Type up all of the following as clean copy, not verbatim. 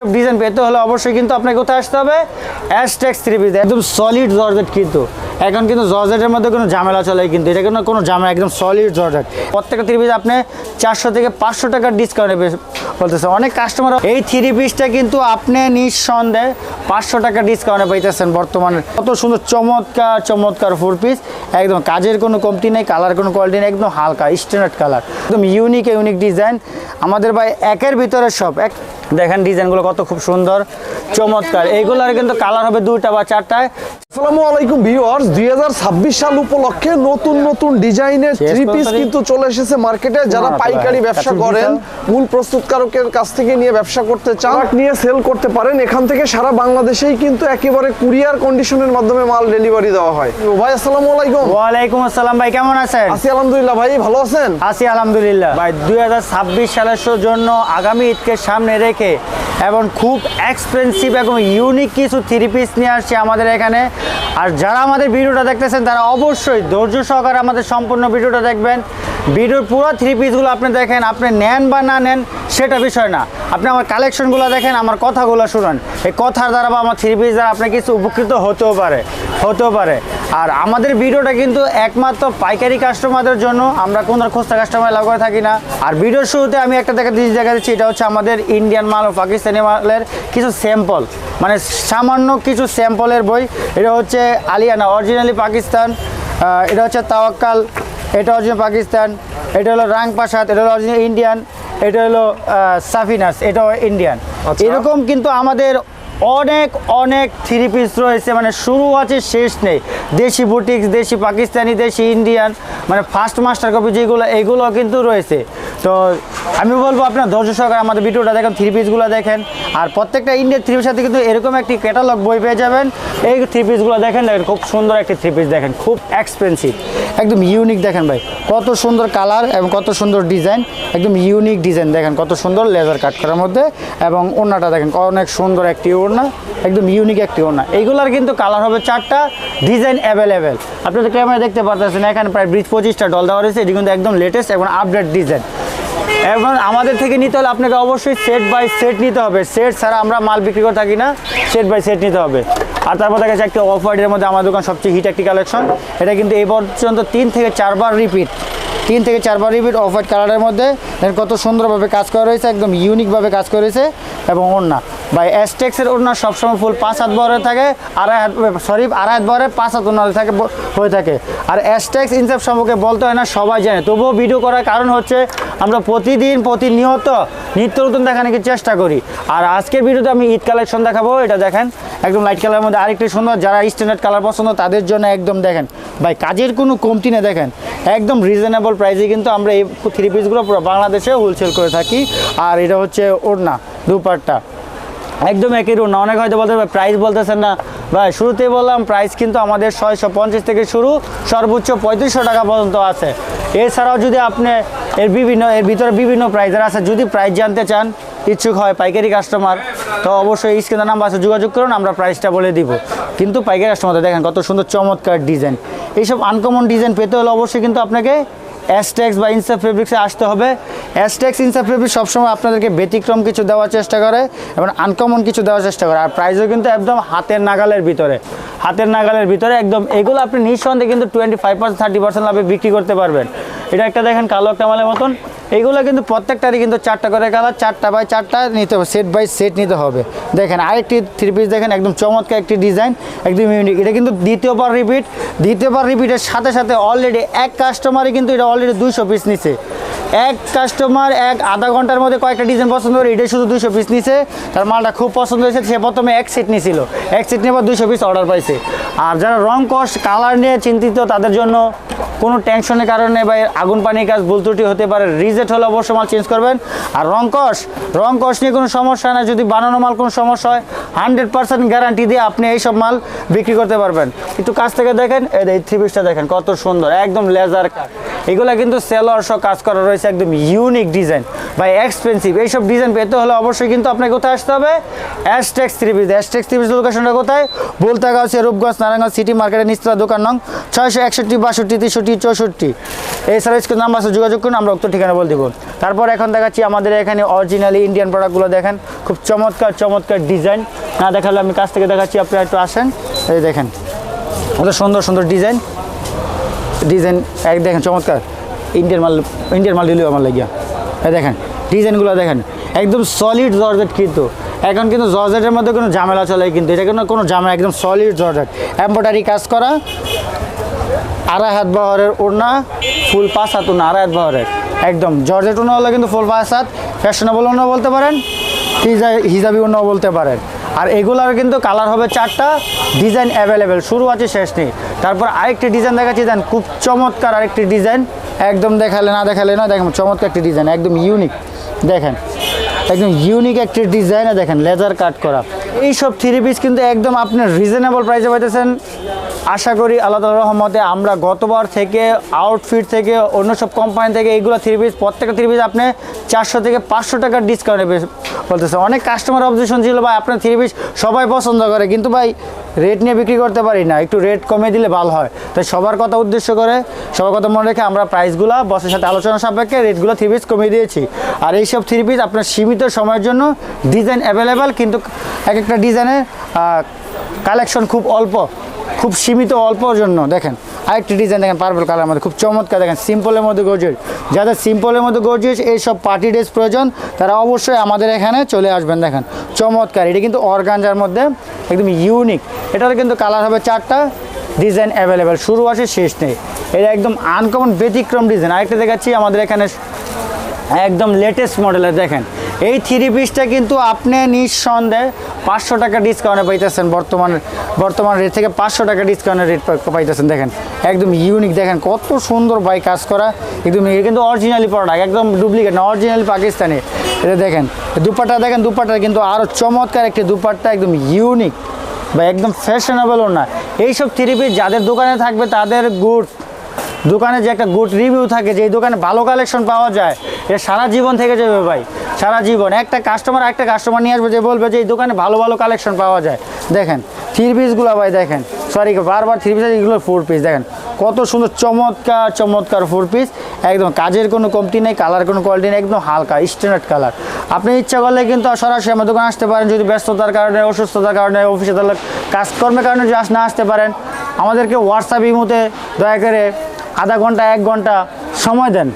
Design পেতে হলে অবশ্যই কিন্তু আপনাকে কোথায় আসতে হবে, অ্যাশটেক্স থ্রি পিস। একদম সলিড জর্জেট, কিন্তু এখন কিন্তু জর্জেটের মধ্যে কোনো ঝামেলা চলে, কিন্তু এটা কোনো ঝামেলা, একদম সলিড জর্জেট। প্রত্যেকটা থ্রি পিস আপনি 400 থেকে 500 টাকার ডিসকাউন্টে বলতেছে অনেক কাস্টমার। এই থ্রি পিসটা কিন্তু আপনি নিঃসন্দেহে 500 টাকা ডিসকাউন্টে পাইতেছেন বর্তমানে। কত সুন্দর চমৎকার ফোর পিস, একদম কাজের কোনো কমতি নেই, কালার কোনো কোয়ালিটি নেই, একদম হালকা স্ট্যান্ডার্ড কালার, একদম ইউনিক ডিজাইন আমাদের ভাই। একের ভিতরে সব এক। দেখেন ডিজাইনগুলো কত খুব সুন্দর চমৎকার। এইগুলোর কিন্তু কালার হবে 2টা বা 4টায়। আসসালামু আলাইকুম ভিউয়ার্স, 2026 সাল উপলক্ষে নতুন ডিজাইনের থ্রি পিস কিন্তু চলে এসেছে মার্কেটে। যারা পাইকারি ব্যবসা করেন, মূল প্রস্তুতকারকের কাছ থেকে নিয়ে ব্যবসা করতে চান, নিয়ে সেল করতে পারেন। এখান থেকে সারা বাংলাদেশেই কিন্তু একেবারে কুরিয়ার কন্ডিশনের মাধ্যমে মাল ডেলিভারি দেওয়া হয়। ভাই আসসালামু আলাইকুম। ওয়ালাইকুম আসসালাম ভাই, কেমন আছেন? আছি আলহামদুলিল্লাহ। ভাই ভালো আছেন? আছি আলহামদুলিল্লাহ। ভাই 2026 সালের জন্য আগামী ঈদকে সামনে রেখে এবং খুব এক্সপেন্সিভ এবং ইউনিক কিছু থ্রি পিস নিয়ে আসছে আমাদের এখানে। আর যারা আমাদের ভিডিওটা দেখতেছেন তারা অবশ্যই ধৈর্য সহকারে আমাদের সম্পূর্ণ ভিডিওটা দেখবেন। ভিডিওর পুরো থ্রি পিসগুলো আপনি দেখেন, আপনি নেন বা না নেন সেটা বিষয় না, আপনি আমার কালেকশনগুলো দেখেন, আমার কথাগুলো শুনুন। এই কথার দ্বারা বা আমার থ্রি পিস দ্বারা আপনি কিছু উপকৃত হতেও পারে। আর আমাদের ভিডিওটা কিন্তু একমাত্র পাইকারি কাস্টমারদের জন্য, আমরা কোনো খুচরা কাস্টমার লাভ করে থাকি না। আর ভিডিওর শুরুতে আমি একটা জিনিস দেখা দিচ্ছি, এটা হচ্ছে আমাদের ইন্ডিয়ান মাল ও পাকিস্তানি মালের কিছু স্যাম্পল, মানে সামান্য কিছু স্যাম্পলের বই। এটা হচ্ছে আলিয়ানা অরিজিনালি পাকিস্তান, এটা হচ্ছে তাওয়াক্কাল, এটা অরিজিনাল পাকিস্তান, এটা হলো রাংপাশাদ, এটা হলো অরিজিনাল ইন্ডিয়ান, এটা হলো সাফিনাস, এটাও ইন্ডিয়ান। এরকম কিন্তু আমাদের অনেক থ্রি পিস রয়েছে, মানে শুরু আছে শেষ নেই। দেশি বুটিক্স, দেশি পাকিস্তানি, দেশি ইন্ডিয়ান, মানে ফার্স্ট মাস্টার কপি যেগুলো, এগুলো কিন্তু রয়েছে। তো আমি বলবো আপনার ধৈর্য সহকারে আমাদের ভিডিওটা দেখেন, থ্রি পিসগুলো দেখেন। আর প্রত্যেকটা ইন্ডিয়ান থ্রি পিসের সাথে কিন্তু এরকম একটি ক্যাটালগ বই পেয়ে যাবেন। এই থ্রি পিসগুলো দেখেন, খুব সুন্দর একটি থ্রি পিস দেখেন, খুব এক্সপেন্সিভ, একদম ইউনিক। দেখেন ভাই কত সুন্দর কালার এবং কত সুন্দর ডিজাইন, একদম ইউনিক ডিজাইন। দেখেন কত সুন্দর লেজার কাট করার মধ্যে, এবং ওড়নাটা দেখেন অনেক সুন্দর একটি ওড়না, একদম ইউনিক একটি ওড়না। এইগুলার কিন্তু কালার হবে 4টা, ডিজাইন অ্যাভেলেবেল। আপনাদের ক্যামেরা দেখতে পারতেছেন এখানে প্রায় 20-25টা ডল দেওয়া রয়েছে। এটি কিন্তু একদম লেটেস্ট এবং আপডেট ডিজাইন। এবং আমাদের থেকে নিতে হলে আপনাকে অবশ্যই সেট বাই সেট নিতে হবে। সেট ছাড়া আমরা মাল বিক্রি করে থাকি না, সেট বাই সেট নিতে হবে। আর তারপর দেখা যাচ্ছে একটা অফ হোয়াইটের মধ্যে আমার দোকান সবচেয়ে হিট একটি কালেকশন। এটা কিন্তু এই পর্যন্ত 3 থেকে 4 বার রিপিট অফ হোয়াইট কালারের মধ্যে। দেখেন কত সুন্দরভাবে কাজ করা রয়েছে, একদম ইউনিকভাবে কাজ করা রয়েছে। এবং ওড়না ভাই অ্যাশটেক্সের ওড়না সবসময় ফুল 5 হাত বহরে থাকে, আড়াই হাত বহরে 5 হাত ওড়না হয়ে থাকে। আর অ্যাশটেক্স ইনসেপ সম্পর্কে বলতে হয় না, সবাই জানে, তবুও ভিডিও করার কারণ হচ্ছে আমরা প্রতিনিয়ত নিত্য নতুন দেখানোর চেষ্টা করি। আর আজকের ভিডিওতে আমি ঈদ কালেকশন দেখাবো। এটা দেখেন একদম লাইট কালারের মধ্যে আরেকটি সুন্দর, যারা স্ট্যান্ডার্ড কালার পছন্দ তাদের জন্য একদম দেখেন ভাই কাজের কোনো কমতি নেই। দেখেন একদম রিজনেবল প্রাইসে কিন্তু আমরা এই থ্রি পিসগুলো পুরো বাংলাদেশে হোলসেল করে থাকি। আর এটা হচ্ছে ওড়না, দুপাট্টা একদম একই ওড়না। অনেক হয়তো বলতে প্রাইস বলতেছেন না ভাই, শুরুতেই বললাম প্রাইস কিন্তু আমাদের 650 থেকে শুরু, সর্বোচ্চ 3500 টাকা পর্যন্ত আছে। এছাড়াও যদি আপনি এর ভিতরে বিভিন্ন প্রাইজের আছে, যদি প্রাইস জানতে চান, ইচ্ছুক হয় পাইকারি কাস্টমার, তো অবশ্যই স্ক্রিনে নাম্বার আছে, যোগাযোগ করুন, আমরা প্রাইসটা বলে দিব। কিন্তু পাইকারি কাস্টমার দেখেন কত সুন্দর চমৎকার ডিজাইন। এইসব আনকমন ডিজাইন পেতে হলে অবশ্যই কিন্তু আপনাকে অ্যাশটেক্স বা ইনসাফ ফেব্রিক্সে আসতে হবে। অ্যাশটেক্স ইনসাফ ফেব্রিক্স সবসময় আপনাদেরকে ব্যতিক্রম কিছু দেওয়ার চেষ্টা করে এবং আনকমন কিছু দেওয়ার চেষ্টা করে। আর প্রাইসও কিন্তু একদম হাতের নাগালের ভিতরে একদম। এগুলো আপনি নিঃসন্দেহে কিন্তু 25-30% লাভে বিক্রি করতে পারবেন। এটা একটা দেখেন কালো একটা মালের মতন। এইগুলো কিন্তু প্রত্যেকটারই কিন্তু 4টা করে কালার, 4টা বাই 4টা নিতে হবে, সেট বাই সেট নিতে হবে। দেখেন আরেকটি থ্রি পিস দেখেন, একদম চমৎকার একটি ডিজাইন, একদম ইউনিক। এটা কিন্তু দ্বিতীয়বার রিপিটের সাথে অলরেডি এক কাস্টমারই কিন্তু এটা অলরেডি 200 পিস নিছে। এক কাস্টমার আধা ঘন্টার মধ্যে কয়েকটা ডিজাইন পছন্দ করে, এটাই শুধু 200 পিস নিছে। তার মালটা খুব পছন্দ হয়েছে, সে প্রথমে এক সেট নিয়েছিল, এক সেট নিয়ে 200 পিস অর্ডার পাইছে। আর যারা রং কস্ট কালার নিয়ে চিন্তিত তাদের জন্য কোনো টেনশনের কারণে বা আগুন পানির কাজ ভুল ত্রুটি হতে পারে, রিজেক্ট হলে অবশ্যই মাল চেঞ্জ করবেন। আর রং কস্ট নিয়ে কোনো সমস্যা না, যদি বানানো মাল কোনো সমস্যা হয় 100% গ্যারান্টি দিয়ে আপনি এইসব মাল বিক্রি করতে পারবেন। একটু কাছ থেকে দেখেন, এই থ্রি পিসটা দেখেন কত সুন্দর, একদম লেজার কাট, এগুলো কিন্তু সেলোয়ার সহ কাজ করা রয়েছে, একদম ইউনিক ডিজাইন বাই এক্সপেন্সিভ। এইসব ডিজাইন পেতে হলে অবশ্যই কিন্তু আপনাকে কোথায় আসতে হবে, অ্যাশটেক্স থ্রি পিস। অ্যাশটেক্স থ্রি পিস লোকেশনটা কোথায়, বলতাগাঁও, রূপগঞ্জ, নারায়ণগঞ্জ সিটি মার্কেটের নিচতলা, দোকান নং 661, 62, 63, 64। এছাড়া স্ক্রিন নাম্বার আছে, যোগাযোগ করুন, আমরা উক্ত ঠিকানা বলে দেবো। তারপর এখন দেখাচ্ছি আমাদের এখানে অরিজিনালি ইন্ডিয়ান প্রোডাক্টগুলো দেখেন, খুব চমৎকার চমৎকার ডিজাইন। না দেখালে আমি কাছ থেকে দেখাচ্ছি, আপনারা একটু আসেন। এই দেখেন কত সুন্দর সুন্দর ডিজাইন এক দেখেন, চমৎকার ইন্ডিয়ান মাল দিলেও আমার লাগিয়া। এই দেখেন ডিজাইনগুলো দেখেন, একদম সলিড জর্জেট। কিন্তু এখন কিন্তু জর্জেটের মধ্যে কোনো ঝামেলা চলে, কিন্তু এটা কিন্তু কোনো ঝামেলা, একদম সলিড জর্জেট, এমব্রয়ডারি কাজ করা, 2.5 হাত বহরের ওড়না, ফুল 5 হাত ওড়না, 2.5 হাত বহরের, একদম জর্জেট ওড়না হলে কিন্তু ফুল 5 হাত, ফ্যাশনেবল ওড়না বলতে পারেন, হিজাবি ওড়নাও বলতে পারেন। আর এগুলার কিন্তু কালার হবে 4টা, ডিজাইন অ্যাভেলেবেল, শুরু আছে শেষ নেই। তারপর আরেকটি ডিজাইন দেখাচ্ছি, দেন খুব চমৎকার আরেকটি ডিজাইন, একদম দেখালে না দেখেন, চমৎকার একটি ডিজাইন, একদম ইউনিক। দেখেন একদম ইউনিক একটি ডিজাইন, দেখেন লেজার কাট করা। এইসব থ্রি পিস কিন্তু একদম আপনার রিজনেবল প্রাইসে পাইতেছেন। আশা করি আল্লাহ তাআলার রহমতে আমরা গতবার থেকে আউটফিট থেকে অন্য সব কোম্পানি থেকে এইগুলো থ্রি পিস, প্রত্যেকটা থ্রি পিস আপনি 400 থেকে 500 টাকার ডিসকাউন্টে বলতেছে। অনেক কাস্টমার অবজেকশন ছিল, ভাই আপনার থ্রি পিস সবাই পছন্দ করে, কিন্তু ভাই রেট নিয়ে বিক্রি করতে পারি না, একটু রেট কমিয়ে দিলে ভালো হয়। তাই সবার কথা উদ্দেশ্য করে, সবার কথা মনে রেখে আমরা প্রাইসগুলো বসের সাথে আলোচনা সাপেক্ষে রেটগুলো থ্রি পিস কমিয়ে দিয়েছি। আর এইসব থ্রি পিস আপনার সীমিত সময়ের জন্য, ডিজাইন অ্যাভেলেবেল, কিন্তু এক একটা ডিজাইনের কালেকশন খুব অল্প, খুব সীমিত অল্পর জন্য। দেখেন আরেকটি ডিজাইন দেখেন, পার্পল কালার মধ্যে খুব চমৎকার, দেখেন সিম্পলের মধ্যে গর্জিয়াস। যাদের সিম্পলের মধ্যে গর্জিয়াস এইসব পার্টি ড্রেস প্রয়োজন, তারা অবশ্যই আমাদের এখানে চলে আসবেন। দেখেন চমৎকার, এটা কিন্তু অর্গানজার মধ্যে একদম ইউনিক। এটার কিন্তু কালার হবে 4টা, ডিজাইন অ্যাভেলেবেল, শুরু আছে শেষ নেই। এটা একদম আনকমন ব্যতিক্রম ডিজাইন। আরেকটা দেখাচ্ছি আমাদের এখানে একদম লেটেস্ট মডেলের। দেখেন এই থ্রি পিসটা কিন্তু আপনি নিঃসন্দেহে 500 টাকা ডিসকাউন্টে পাইতেছেন, বর্তমান রেট থেকে 500 টাকা ডিসকাউন্টের রেট পাইতেছেন। দেখেন একদম ইউনিক, দেখেন কত সুন্দর বাই কাজ করা, একদম কিন্তু অরিজিনালি প্রোডাক্ট, একদম ডুপ্লিকেট না, অরিজিনালি পাকিস্তানি। এটা দেখেন দুপাট্টা, দেখেন দুপাট্টা কিন্তু আরও চমৎকার একটি দুপাট্টা, একদম ইউনিক বা একদম ফ্যাশনেবলও না। এইসব থ্রি পিস যাদের দোকানে থাকবে, তাদের দোকানে যে একটা গুড রিভিউ থাকে, যে এই দোকানে ভালো কালেকশন পাওয়া যায়, এটা সারা জীবন থেকে যাবে ভাই, সারা জীবন। একটা কাস্টমার নিয়ে আসবে যে বলবে যে এই দোকানে ভালো ভালো কালেকশন পাওয়া যায়। দেখেন থ্রি পিসগুলো ভাই, দেখেন বারবার থ্রি পিস, এগুলো 4 পিস, দেখেন কত সুন্দর চমৎকার 4 পিস, একদম কাজের কোনো কমতি নেই, কালার কোনো কোয়ালিটি নেই, একদম হালকা স্ট্যান্ডার্ড কালার। আপনি ইচ্ছা করলে কিন্তু সরাসরি আমার দোকানে আসতে পারেন, যদি ব্যস্ততার কারণে, অসুস্থতার কারণে, অফিসে কাজকর্মের কারণে যদি না আসতে পারেন, আমাদেরকে হোয়াটসঅ্যাপ ইমোতে দয়া করে আধা ঘন্টা 1 ঘন্টা সময় দেন,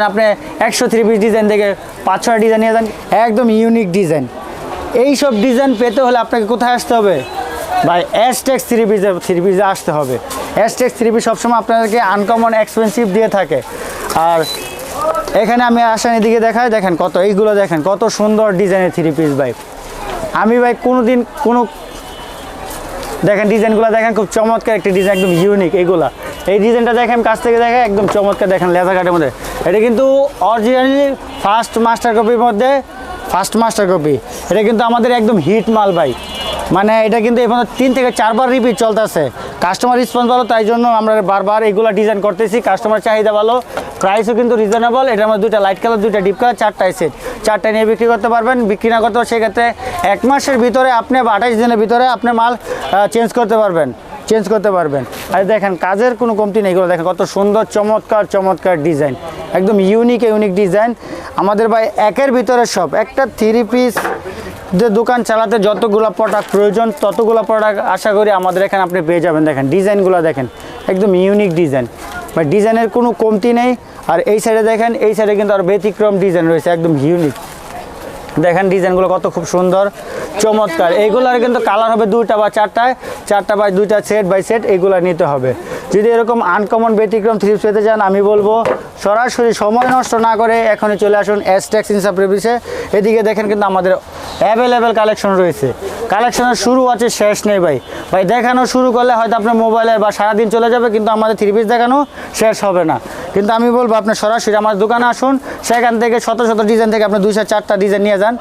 আপনি 103 পিস ডিজাইন থেকে 5-6 ডিজাইন নিয়ে যান, একদম ইউনিক ডিজাইন। এই সব ডিজাইন পেতে হলে আপনাকে কোথায় আসতে হবে ভাই, অ্যাশটেক্স থ্রি পিসে আসতে হবে। অ্যাশটেক্স থ্রি পিস সবসময় আপনাদেরকে আনকমন এক্সপেন্সিভ দিয়ে থাকে। আর এখানে আমি আসেন এদিকে দেখাই, দেখেন এইগুলো দেখেন কত সুন্দর ডিজাইনের থ্রি পিস ভাই। আমি ভাই দেখেন ডিজাইনগুলো দেখেন, খুব চমৎকার একটি ডিজাইন, একদম ইউনিক। এই ডিজাইনটা দেখেন কাছ থেকে দেখেন, একদম চমৎকার, দেখেন লেজার কাটের মধ্যে। এটা কিন্তু অরিজিনালি ফার্স্ট মাস্টার কপি। এটা কিন্তু আমাদের একদম হিট মাল ভাই, মানে এটা কিন্তু এখন 3 থেকে 4 বার রিপিট চলতেছে। কাস্টমার রেসপন্স ভালো, তাই জন্য আমরা বারবার এগুলো ডিজাইন করতেছি। কাস্টমার চাহিদা ভালো, প্রাইসও কিন্তু রিজনেবল। এটার মধ্যে 2টা লাইট কালার, 2টা ডিপ কালার, 4টাই সেট, 4টা নিয়ে বিক্রি করতে পারবেন। বিক্রি না করতে পারবেন সেক্ষেত্রে 1 মাসের ভিতরে আপনি বা 28 দিনের ভিতরে আপনি মাল চেঞ্জ করতে পারবেন। আর দেখেন কাজের কোনো কমতি নেই। এগুলো দেখেন কত সুন্দর চমৎকার ডিজাইন, একদম ইউনিক ডিজাইন। আমাদের ভাই একের ভিতরে সব, একটা থ্রি পিস যে দোকান চালাতে যতগুলো প্রোডাক্ট প্রয়োজন, ততগুলো প্রোডাক্ট আশা করি আমাদের এখানে আপনি পেয়ে যাবেন। দেখেন ডিজাইনগুলো দেখেন, একদম ইউনিক ডিজাইন, বা ডিজাইনের কোনো কমতি নেই। আর এই সাইডে দেখেন, এই সাইডে কিন্তু আর ব্যতিক্রম ডিজাইন রয়েছে, একদম ইউনিক। দেখেন ডিজাইনগুলো কত খুব সুন্দর চমৎকার। এইগুলোর কিন্তু কালার হবে 2টা বা 4টা বা 2টা সেট বাই সেট, এইগুলো নিতে হবে। যদি এরকম আনকমন ব্যতিক্রম থ্রি পিস পেতে চান, আমি বলবো সরাসরি সময় নষ্ট না করে এখনই চলে আসুন অ্যাশটেক্স ইনসাপ্রেভিসে। এদিকে দেখেন কিন্তু আমাদের অ্যাভেলেবেল কালেকশন রয়েছে, কালেকশনের শুরু আছে শেষ নেই ভাই। দেখানো শুরু করলে হয়তো আপনার মোবাইলে বা সারাদিন চলে যাবে, কিন্তু আমাদের থ্রি পিস দেখানো শেষ হবে না। কিন্তু আমি বলবো আপনি সরাসরি আমার দোকানে আসুন, সেখান থেকে শত ডিজাইন থেকে আপনি 204টা ডিজাইন নিয়ে যান,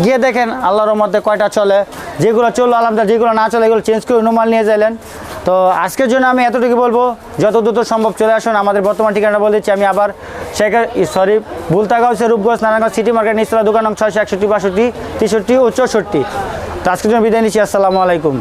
গিয়ে দেখেন আল্লাহর রহমতে কয়টা চলে। যেগুলো চললো আলহামদুলিল্লাহ, যেগুলো না চলে এগুলো চেঞ্জ করে অনুমাল নিয়ে যাইলেন। তো আজকের জন্য আমি এতটুকু বলবো, যত দ্রুত সম্ভব চলে আসুন। আমাদের বর্তমান ঠিকানা বলে দিচ্ছি আমি আবার, বুলতাগাঁও রূপগঞ্জ নারায়ণগঞ্জ সিটি মার্কেট নিচতলা, দোকান নং 661, 62, 63 ও 64। তো আজকের জন্য বিদায় নিচ্ছি। আসসালামু আলাইকুম।